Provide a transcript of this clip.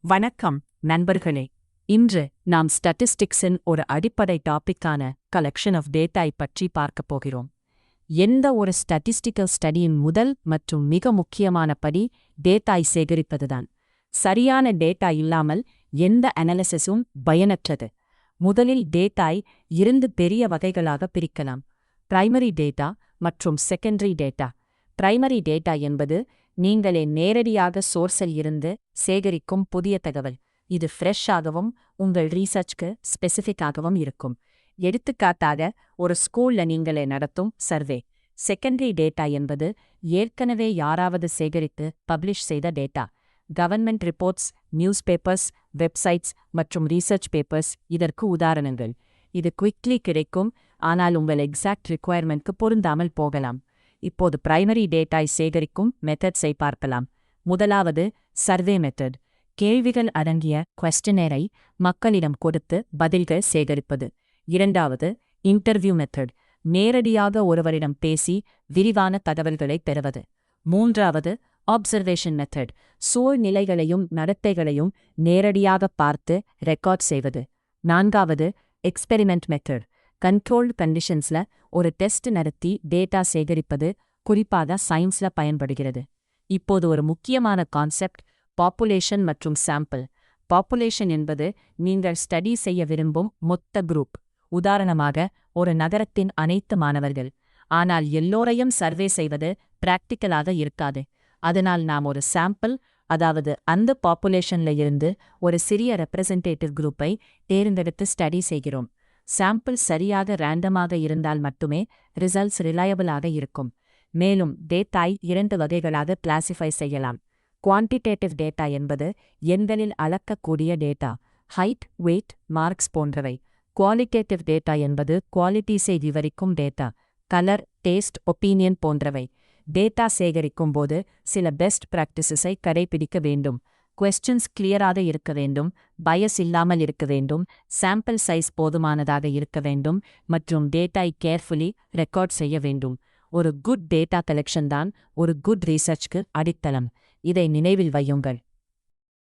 வணக்கம் நண்பர்களே. இன்று நாம் ஸ்டாட்டிஸ்டிக்ஸின் ஒரு அடிப்படை டாபிக்கான கலெக்ஷன் ஆஃப் டேட்டா பற்றி பார்க்கப் போகிறோம். எந்த ஒரு ஸ்டாட்டிஸ்டிக்கல் ஸ்டடியின் முதல் மற்றும் மிக முக்கியமான படி டேட்டாய் சேகரிப்பதுதான். சரியான டேட்டா இல்லாமல் எந்த அனாலிசிஸும் பயனற்றது. முதலில் டேட்டாய் 2 பெரிய வகைகளாக பிரிக்கலாம்: பிரைமரி டேட்டா மற்றும் செகண்டரி டேட்டா. பிரைமரி டேட்டா என்பது நீங்களே நேரடியாக சோர்ஸில் இருந்து சேகரிக்கும் புதிய தகவல். இது ஃப்ரெஷ்ஷாகவும் உங்கள் ரீசர்ச்க்கு ஸ்பெசிஃபிக்காகவும் இருக்கும். எடுத்துக்காட்டாக, ஒரு ஸ்கூல்ல நீங்களே நடத்தும் சர்வே. செகண்டரி டேட்டா என்பது ஏற்கனவே யாராவது சேகரித்து பப்ளிஷ் செய்த data. Government reports, news papers, websites மற்றும் ரீசர்ச் பேப்பர்ஸ் இதற்கு உதாரணங்கள். இது குவிக்லி கிடைக்கும், ஆனால் உங்கள் எக்ஸாக்ட் ரிக்குவயர்மெண்ட்க்கு பொருந்தாமல் போகலாம். இப்போது பிரைமரி டேட்டாய் சேகரிக்கும் மெத்தட்ஸை பார்க்கலாம். முதலாவது சர்வே மெத்தட். கேள்விகள் அடங்கிய குவெஸ்டினேரை மக்களிடம் கொடுத்து பதில்கள் சேகரிப்பது. இரண்டாவது இன்டர்வியூ மெத்தட். நேரடியாக ஒருவரிடம் பேசி விரிவான தகவல்களை பெறுவது. மூன்றாவது அப்சர்வேஷன் மெத்தட். சூழ்நிலைகளையும் நடத்தைகளையும் நேரடியாக பார்த்து ரெக்கார்ட் செய்வது. நான்காவது எக்ஸ்பெரிமெண்ட் மெத்தட். கண்ட்ரோல்டு கண்டிஷன்ஸ்ல ஒரு டெஸ்ட் நடத்தி டேட்டா சேகரிப்பது, குறிப்பாக சயின்ஸ்ல பயன்படுகிறது. இப்போது ஒரு முக்கியமான கான்செப்ட்: பாப்புலேஷன் மற்றும் சாம்பிள். பாப்புலேஷன் என்பது நீங்கள் ஸ்டடி செய்ய விரும்பும் மொத்த குரூப். உதாரணமாக, ஒரு நகரத்தின் அனைத்து மாணவர்கள். ஆனால் எல்லோரையும் சர்வே செய்வது பிராக்டிக்கலாக இருக்காது. அதனால் நாம் ஒரு சாம்பிள், அதாவது அந்த பாப்புலேஷன்ல இருந்து ஒரு சிறிய ரெப்ரசன்டேட்டிவ் குரூப்பை தேர்ந்தெடுத்து ஸ்டடி செய்கிறோம். சாம்பிள் சரியாக ரேண்டமாக இருந்தால் மட்டுமே ரிசல்ட்ஸ் ரிலையபிளாக இருக்கும். மேலும் டேட்டாய் 2 வகைகளாக கிளாசிஃபை செய்யலாம். குவான்டிடேட்டிவ் டேட்டா என்பது எண்களில் அளக்கக்கூடிய டேட்டா, ஹைட், வெயிட், மார்க்ஸ் போன்றவை. குவாலிட்டேட்டிவ் டேட்டா என்பது குவாலிட்டிஸை விவரிக்கும் டேட்டா, கலர், டேஸ்ட், ஒப்பீனியன் போன்றவை. டேட்டா சேகரிக்கும் போது சில பெஸ்ட் பிராக்டிசஸை கடைபிடிக்க வேண்டும். கொஸ்டின்ஸ் கிளியராக இருக்க வேண்டும், பயஸ் இல்லாமல் இருக்க வேண்டும், சாம்பிள் சைஸ் போதுமானதாக இருக்க வேண்டும் மற்றும் டேட்டாய் கேர்ஃபுல்லி ரெக்கார்ட் செய்ய வேண்டும். ஒரு குட் டேட்டா கலெக்ஷன் தான் ஒரு குட் ரீசர்ச்க்கு அடித்தளம். இதை நினைவில் வையுங்கள்.